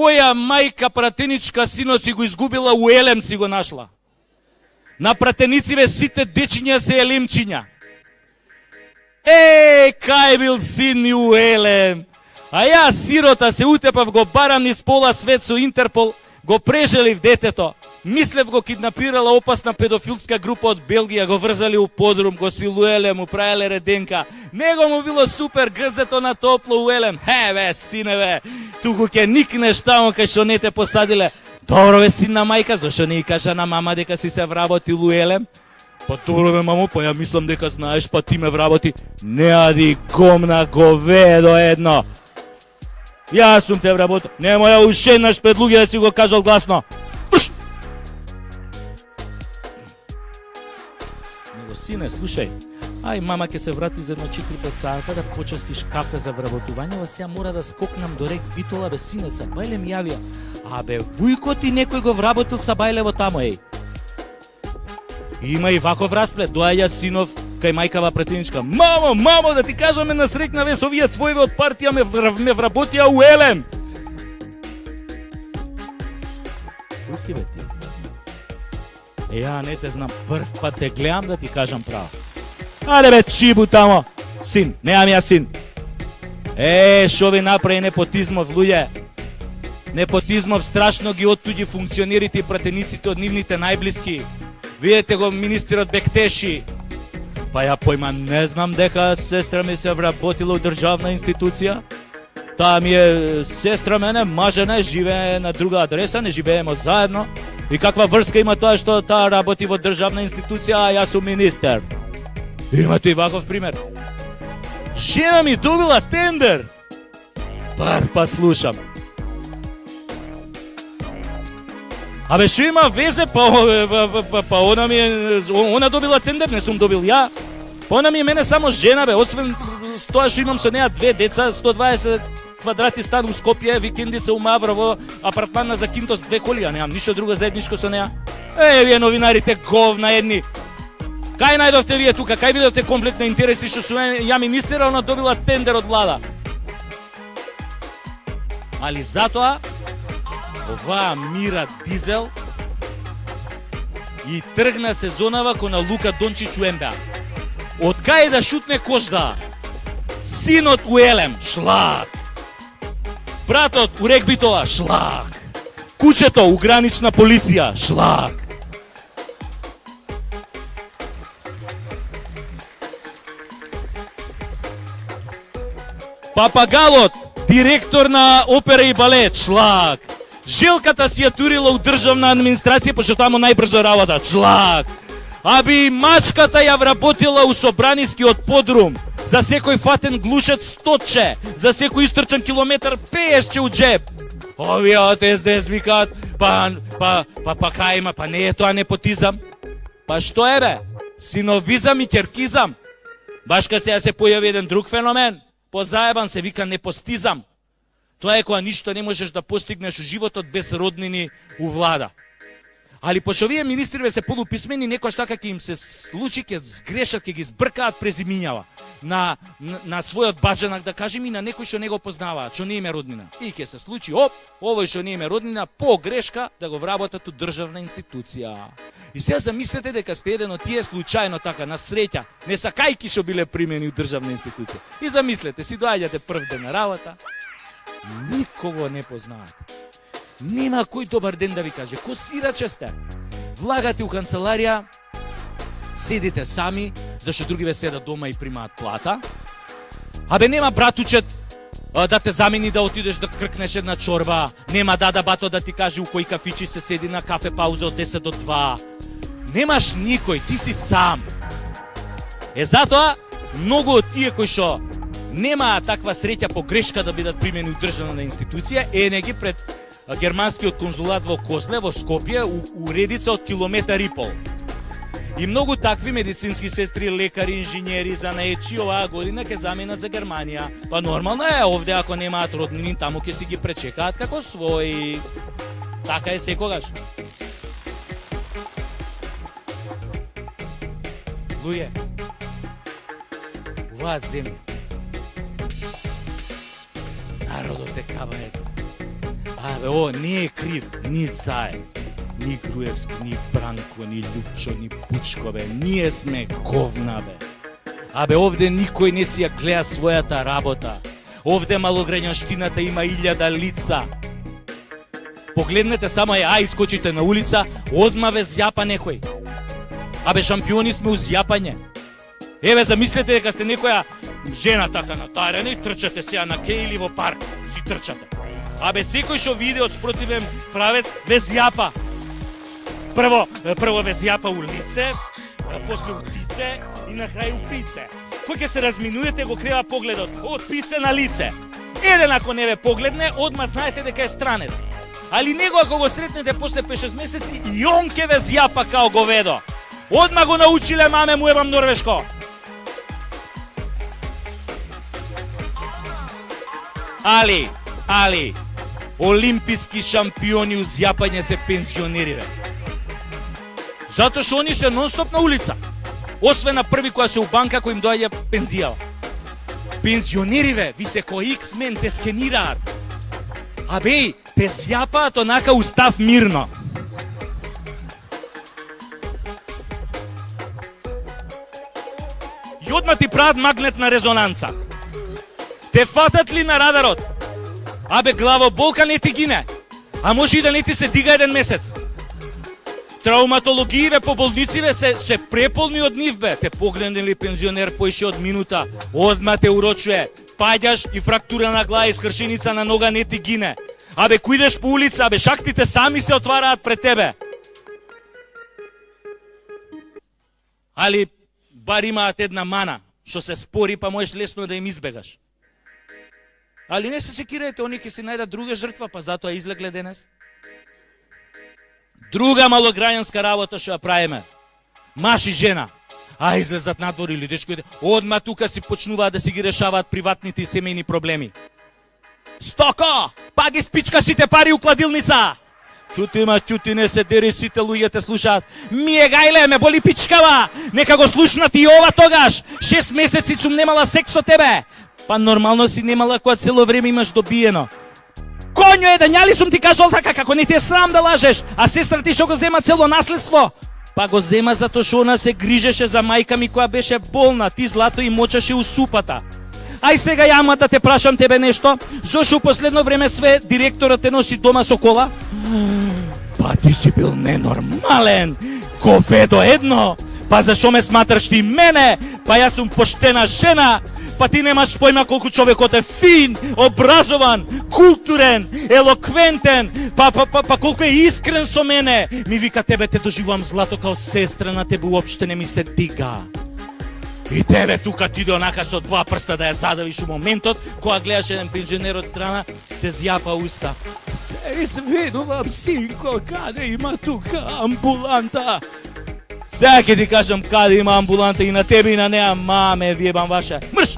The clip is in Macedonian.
која мајка пратеничка синот си го изгубила, у елем си го нашла. На пратенициве сите дечиња се елемчиња. Кај бил син ми у елем. А ја сирота се утепав, го барам низ пола свет со Интерпол, го прежелив детето. Мислев го киднапирала опасна педофилска група од Белгија, го врзали у подрум, го силуеле, му правеле реденка. Него му било супер, грзето на топло у елем. Бе, сине, туку ќе никнеш таму кај што не те посадиле. Добро бе, син на мајка, зашо не и кажа на мама дека си се вработил у елем? Па добро бе, мамо, па ја мислам дека знаеш, па ти ме вработи. Не ади комна говедо едно. Јас сум те вработил. Немој ја ушенаш пред луѓе да си го кажал гласно. Него, сине, слушај, мама ќе се врати за едно 4-5 сата да почастиш кафе за вработување, а сега мора да скокнам до рек Битола, бе, сине, са бајле ми јавија. Бе, вујко ти некој го вработил са бајлево тамо, Има и ваков расплет, доаѓа синов кај мајкава пратеничка. Мамо, да ти кажаме на среќна вест, овие твојве од партија ме вработија у елем. Кој си бе ти? Ја не те знам, прв пат те гледам да ти кажам право. Аде бе, чибу тамо. Син, неам ја син. Шо ви направи непотизмов, луѓе? Непотизмов страшно ги оттуѓи функционерите и пратениците од нивните најблиски. Видете го министерот Бектеши. Па ја појма не знам дека сестра ми се вработила у државна институција. Таа ми е сестра мене, мажена, живее на друга адреса, не живееме заедно. И каква врска има тоа што таа работи во државна институција, а јас сум министер? Имате и ваков пример. Жена ми добила тендер. Па слушам. Абе, шо има везе, па она добила тендер, не сум добил ја. Па она ми е мене само жена, бе, освен тоа што имам со неа 2 деца, 120 квадрати стан у Скопје, викендица у Маврово, апартман на Закинтос, 2 коли, а немам ништо друго заедничко со неа. Вие новинарите говна едни. Кај најдовте вие тука, кај видовте конфликт на интереси што сум ја министер, она добила тендер од влада. Али затоа оваа Мира Дизел и тргна сезонава кона Лука Дончич у НБА. Од кај да шутне кожда? Синот у елем, шлак. Братот у рек Битола, шлак. Кучето у гранична полиција, шлак. Папагалот, директор на опера и балет, шлак. Желката си ја турила у државна администрација, пошто таму најбрзо работа, шлак. Аби мачката ја вработила у Собранискиот подрум. За секој фатен глушец 100че, за секој истрчан километар 50че у джеб. Овие од СДС викаат, па кај има, па не е тоа непотизам. Па што е бе? Синовизам и ќеркизам. Башка сега се појави еден друг феномен, позаебан се вика непостизам. Тоа е кога ништо не можеш да постигнеш у животот без роднини у влада. Али пошто овие министри се полуписмени, некојаш така ќе им се случи, ќе сгрешат, ќе ги збркаат презимињава на својот баџанак, да кажем, и на некој што не го познаваат, што не им е роднина. И ќе се случи, овој што не им е роднина, по грешка да го вработат у државна институција. И сега замислете дека сте еден од тие случајно така, на среќа, не сакајки што биле примени у државна институција. И замислете, си доаѓате прв ден на работа, никого не познаате. Нема кој добар ден да ви каже, ко сираче сте. Влагате у канцеларија, седите сами, зашто другиве седат дома и примаат плата. Абе нема братучет да те замени да отидеш да кркнеш една чорба, нема дада бато да ти каже у кој кафичи се седи на кафе пауза од 10 до 2. Немаш никој, ти си сам. Затоа, многу од тие кои што немаа таква среќа по грешка да бидат примени у државна институција, ги пред германскиот конзулат во Козле, во Скопје, у редица од километар и пол. И многу такви медицински сестри, лекари, инженери, занаечи оваа година ќе заменат за Германија. Па нормално е, овде ако немаат роднини, таму ќе си ги пречекаат како своји. Така е секогаш. Луѓе, оваа земја, народот е кабаето. Абе, не е крив ни Заев, ни Груевски, ни Бранко, ни Лјупчо, ни Пучко, бе. Ние сме говна, бе. Абе, овде никој не си ја гледа својата работа. Овде малограѓанштината има 1000 лица. Погледнете само искочите на улица, одма ве зјапа некој. Абе, шампиони сме уз јапање. Еве, замислете дека сте некоја жена така натарена и трчате сега на кеј или во парк, си трчате. Абе, секој што види од спротивен правец ве зјапа. Прво ве зјапа у лице, после у цице и на крај у пице. Кој ќе се разминуете, го крева погледот од пице на лице. Еден ако не ве погледне, одма знаете дека е странец. Али него ако го сретнете после 5-6 месеци, и он ќе ве зјапа као говедо. Одма го научиле маме му ебам норвешко. Али, олимписки шампиони уз јапање се пензионери. Затоа што они се нон-стоп на улица. Освен на први која се у банка кој им доаѓа пензија. Пензионери, ви се кој X-Men те скенираат. Абе, те зјапаат онака устав мирно. И одма ти прават магнетна резонанца. Те фатат ли на радарот? Абе, главоболка не ти гине. А може и да не ти се дига еден месец. Травматологиите по болниците се преполни од нив, бе. Те погледне ли пензионер поише од минута, одма те урочуе. Паѓаш и фрактура на глава и скршеница на нога не ти гине. Абе, кој идеш по улица, абе, шактите сами се отвараат пред тебе. Али, бар имаат една мана, што се спори, па можеш лесно да им избегаш. Али не се секирајте, они ќе се најдат друга жртва, па затоа излегле денес. Друга малограѓанска работа што ја правиме. Маж и жена. Излезат надвор или дечко, одма тука си почнуваат да си ги решаваат приватните и семејни проблеми. Стоко! Па ги спичка сите пари у кладилница! Чути, не се дери, сите луѓе те слушаат. Мие гајле, ме боли пичкава! Нека го слушнат и ова тогаш! 6 месеци сум немала секс со тебе! Па нормално си немала кога цело време имаш добиено. Конјо е, да њали сум ти кажал така, како не ти е срам да лажеш, а сестра ти што го зема цело наследство? Па го зема затоа што она се грижеше за мајка ми која беше болна, ти злато и мочаше у супата. Ај сега јама да те прашам тебе нешто, зошто у последно време све директорот те носи дома со кола? Па ти си бил ненормален, говедо едно, па зашо ме сматраш ти мене, па јас сум поштена жена, па ти немаш појма колку човекот е фин, образован, културен, елоквентен, па колку е искрен со мене. Ми вика, тебе те доживувам злато као сестра, на тебе уопште не ми се дига. И тебе тука ти иде онака со 2 прста да ја задавиш у моментот, кога гледаш еден пензионер од страна, те зјапа уста. Се извинувам, синко, каде има тука амбуланта? Сега ќе ти кажам каде има амбуланта и на тебе и на неа, маме, ви ебам ваша. Мрш!